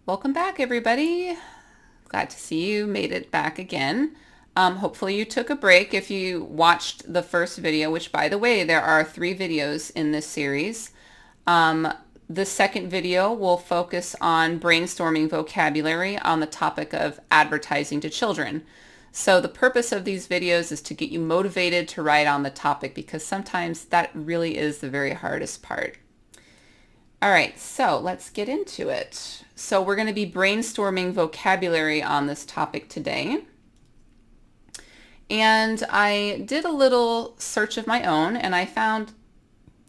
Welcome back, everybody. Glad to see you made it back again. Hopefully you took a break if you watched the first video, which, by the way, there are 3 videos in this series. The second video will focus on brainstorming vocabulary on the topic of advertising to children. So the purpose of these videos is to get you motivated to write on the topic, because sometimes that really is the very hardest part. All right, so let's get into it. So we're going to be brainstorming vocabulary on this topic today. And I did a little search of my own, and I found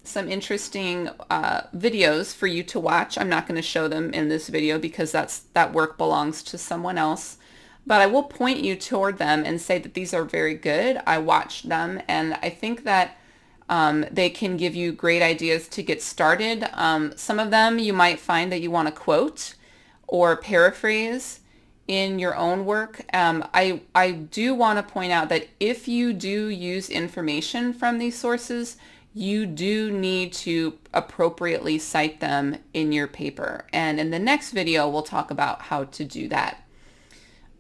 some interesting videos for you to watch. I'm not going to show them in this video because that work belongs to someone else. But I will point you toward them and say that these are very good. I watched them, and I think that they can give you great ideas to get started. Some of them you might find that you want to quote or paraphrase in your own work. I do want to point out that if you do use information from these sources, you do need to appropriately cite them in your paper. And in the next video, we'll talk about how to do that.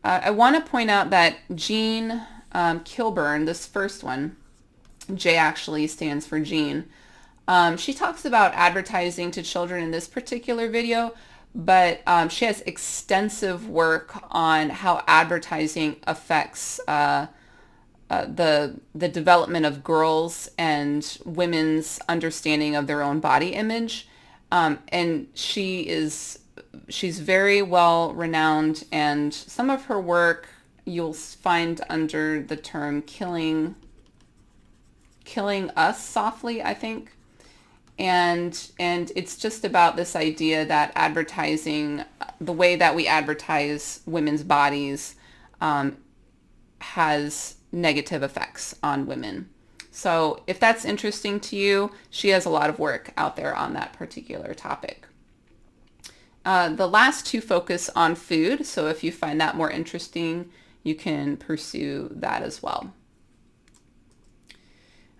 I want to point out that Jean Kilburn, this first one, J actually stands for Jean. She talks about advertising to children in this particular video, but she has extensive work on how advertising affects the development of girls and women's understanding of their own body image. And she's very well renowned, and some of her work you'll find under the term killing us softly, I think. And it's just about this idea that advertising, the way that we advertise women's bodies, has negative effects on women. So if that's interesting to you, she has a lot of work out there on that particular topic. The last 2 focus on food, so if you find that more interesting, you can pursue that as well.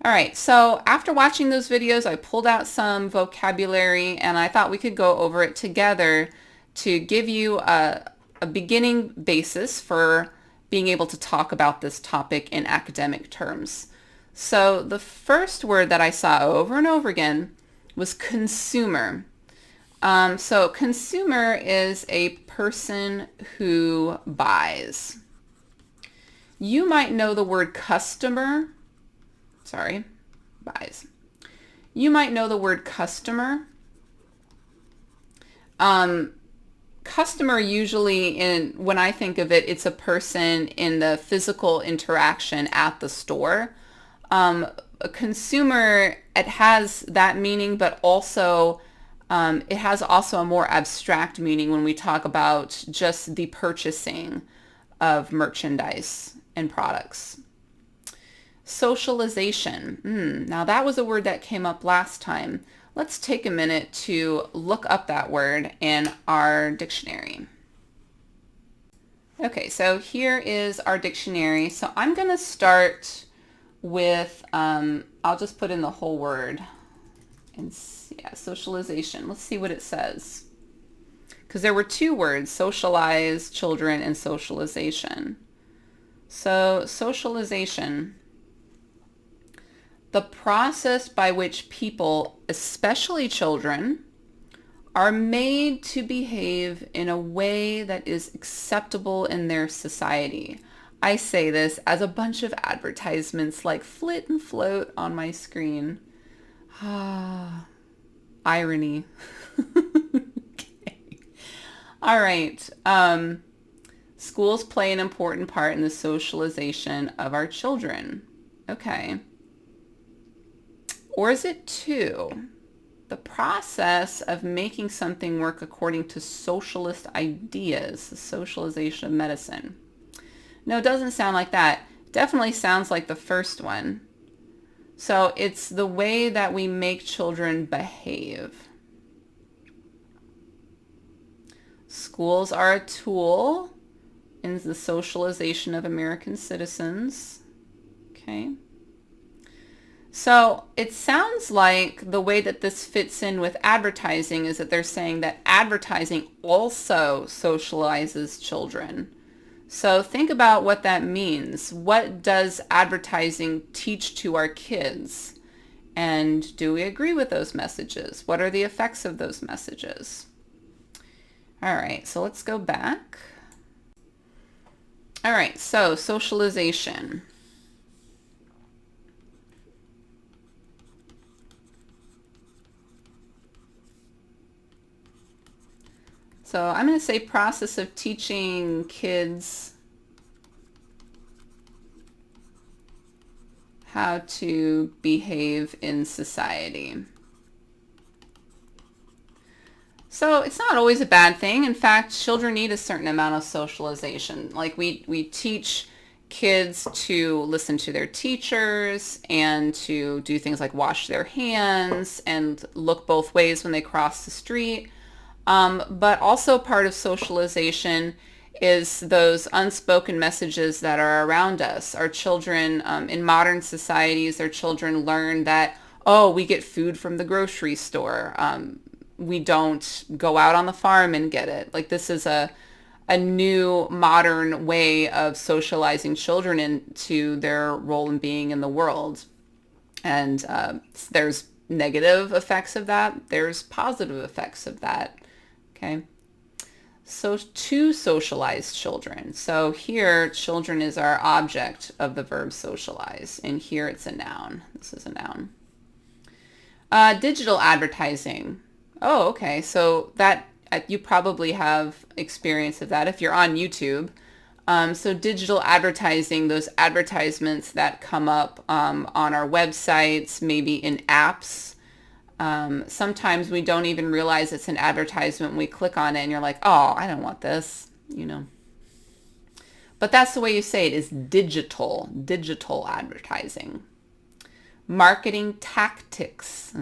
All right, so after watching those videos, I pulled out some vocabulary, and I thought we could go over it together to give you a beginning basis for being able to talk about this topic in academic terms. So the first word that I saw over and over again was consumer. So consumer is a person who buys. You might know the word customer. Buys. You might know the word customer. Customer usually, when I think of it, it's a person in the physical interaction at the store. A consumer, it has that meaning, but also it has also a more abstract meaning when we talk about just the purchasing of merchandise and products. Socialization. Now that was a word that came up last time. Let's take a minute to look up that word in our dictionary. Okay, so here is our dictionary. So I'm going to start with, I'll just put in the whole word. And yeah, socialization. Let's see what it says. Because there were 2 words, socialize, children, and socialization. So socialization. The process by which people, especially children, are made to behave in a way that is acceptable in their society. I say this as a bunch of advertisements like Flit and Float on my screen. Irony. Okay. All right. Schools play an important part in the socialization of our children. Okay. Or is it 2? The process of making something work according to socialist ideas, the socialization of medicine. No, it doesn't sound like that. Definitely sounds like the first one. So it's the way that we make children behave. Schools are a tool in the socialization of American citizens. Okay. So it sounds like the way that this fits in with advertising is that they're saying that advertising also socializes children. So think about what that means. What does advertising teach to our kids? And do we agree with those messages? What are the effects of those messages? All right, so let's go back. All right, so socialization. So I'm going to say process of teaching kids how to behave in society. So it's not always a bad thing. In fact, children need a certain amount of socialization. Like we teach kids to listen to their teachers and to do things like wash their hands and look both ways when they cross the street. But also part of socialization is those unspoken messages that are around us. Our children, in modern societies, our children learn that, oh, we get food from the grocery store. We don't go out on the farm and get it. Like this is a new modern way of socializing children into their role in being in the world. And there's negative effects of that. There's positive effects of that. Okay. So to socialize children. So here, children is our object of the verb socialize. And here it's a noun. This is a noun. Digital advertising. Oh, okay. So that you probably have experience of that if you're on YouTube. So digital advertising, those advertisements that come up on our websites, maybe in apps. Sometimes we don't even realize it's an advertisement when we click on it and you're like, oh, I don't want this, you know. But that's the way you say it, is digital advertising. Marketing tactics.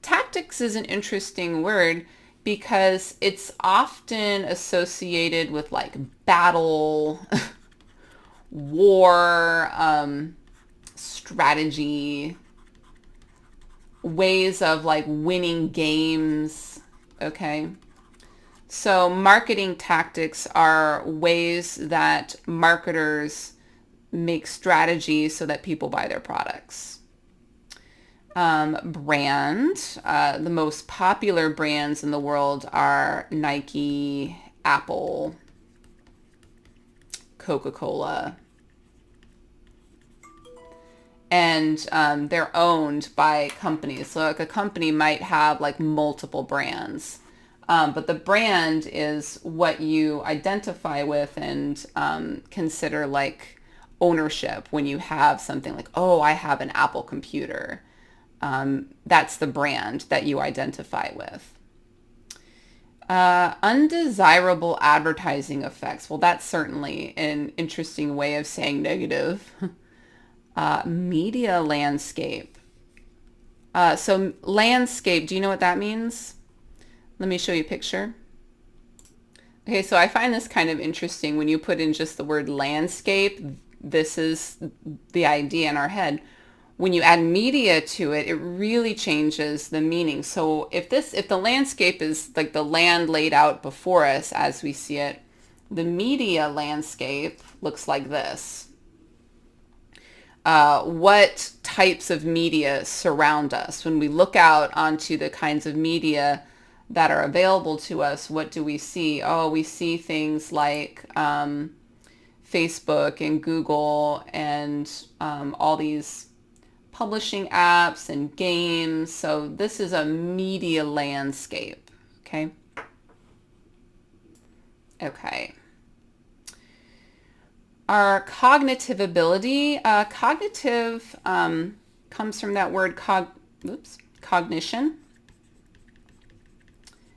Tactics is an interesting word because it's often associated with like battle, war, strategy, ways of like winning games. Okay. So marketing tactics are ways that marketers make strategies so that people buy their products. Brand, the most popular brands in the world are Nike, Apple, Coca-Cola, and they're owned by companies. So like a company might have like multiple brands, but the brand is what you identify with and consider like ownership when you have something like, oh, I have an Apple computer. That's the brand that you identify with. Undesirable advertising effects. Well, that's certainly an interesting way of saying negative. Media landscape. So landscape, do you know what that means? Let me show you a picture. Okay, so I find this kind of interesting when you put in just the word landscape. This is the idea in our head. When you add media to it, it really changes the meaning. So if the landscape is like the land laid out before us as we see it, the media landscape looks like this. What types of media surround us? When we look out onto the kinds of media that are available to us, what do we see? Oh, we see things like Facebook and Google and all these publishing apps and games. So this is a media landscape. Okay. Okay. Our cognitive ability. Cognitive comes from that word cognition.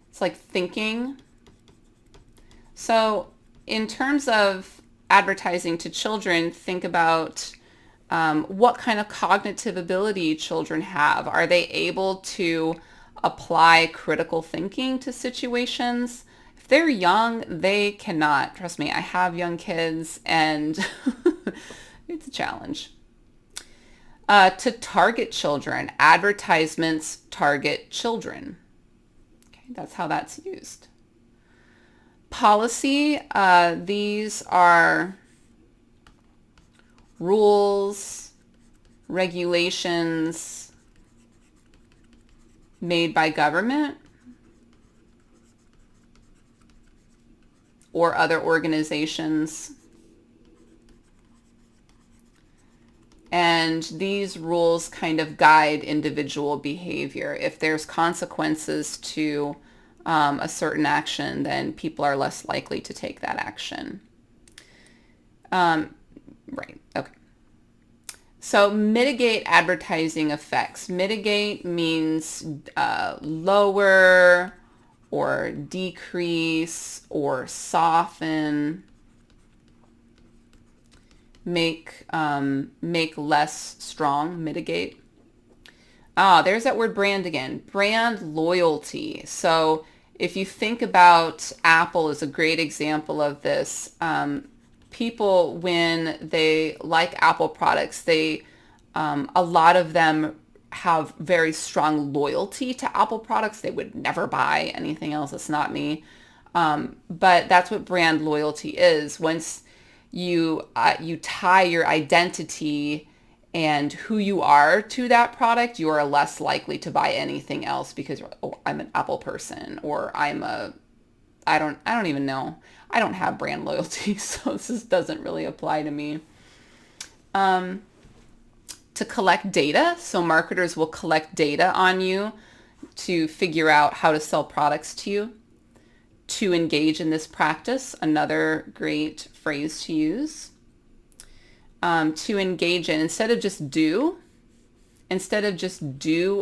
It's like thinking. So in terms of advertising to children, think about what kind of cognitive ability children have. Are they able to apply critical thinking to situations? If they're young, they cannot. Trust me, I have young kids and it's a challenge. To target children. Advertisements target children. Okay, that's how that's used. Policy. These are rules, regulations made by government or other organizations. And these rules kind of guide individual behavior. If there's consequences to a certain action, then people are less likely to take that action. Right, okay. So mitigate advertising effects. Mitigate means lower or decrease or soften. Make less strong, mitigate. There's that word brand again. Brand loyalty. So if you think about Apple is a great example of this. People, when they like Apple products, a lot of them have very strong loyalty to Apple products. They would never buy anything else. It's not me. But that's what brand loyalty is. Once you tie your identity and who you are to that product, you are less likely to buy anything else because I'm an Apple person, or I don't even know. I don't have brand loyalty, so this doesn't really apply to me. To collect data, so marketers will collect data on you to figure out how to sell products to you. To engage in this practice, another great phrase to use. To engage in, instead of just do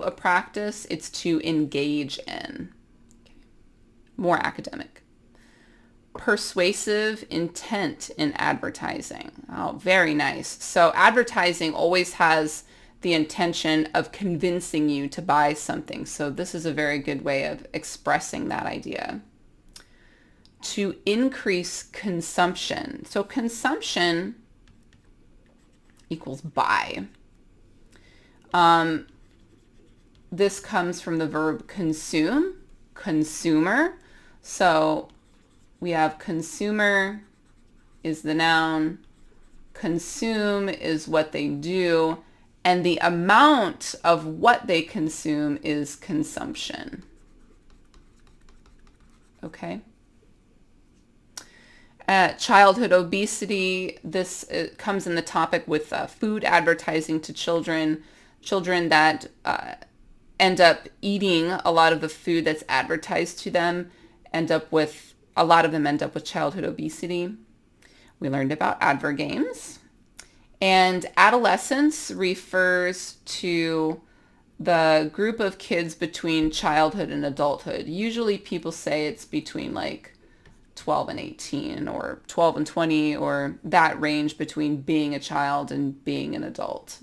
a practice, it's to engage in. Okay. More academic. Persuasive intent in advertising. Oh, very nice. So advertising always has the intention of convincing you to buy something. So this is a very good way of expressing that idea. To increase consumption. So consumption equals buy. This comes from the verb consume, consumer. So we have consumer is the noun, consume is what they do, and the amount of what they consume is consumption. Okay. Childhood obesity, this comes in the topic with food advertising to children that end up eating a lot of the food that's advertised to them, a lot of them end up with childhood obesity. We learned about advergames. And adolescence refers to the group of kids between childhood and adulthood. Usually people say it's between like 12 and 18 or 12 and 20, or that range between being a child and being an adult.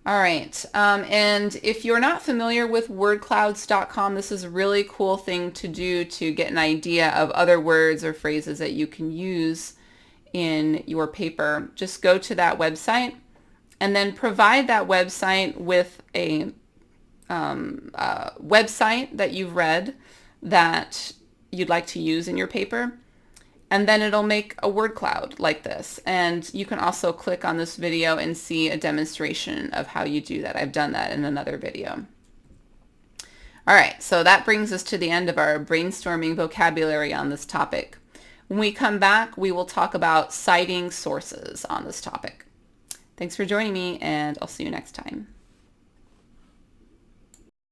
All right. And if you're not familiar with wordclouds.com, this is a really cool thing to do to get an idea of other words or phrases that you can use in your paper. Just go to that website and then provide that website with a website that you've read that you'd like to use in your paper. And then it'll make a word cloud like this. And you can also click on this video and see a demonstration of how you do that. I've done that in another video. All right, so that brings us to the end of our brainstorming vocabulary on this topic. When we come back, we will talk about citing sources on this topic. Thanks for joining me, and I'll see you next time.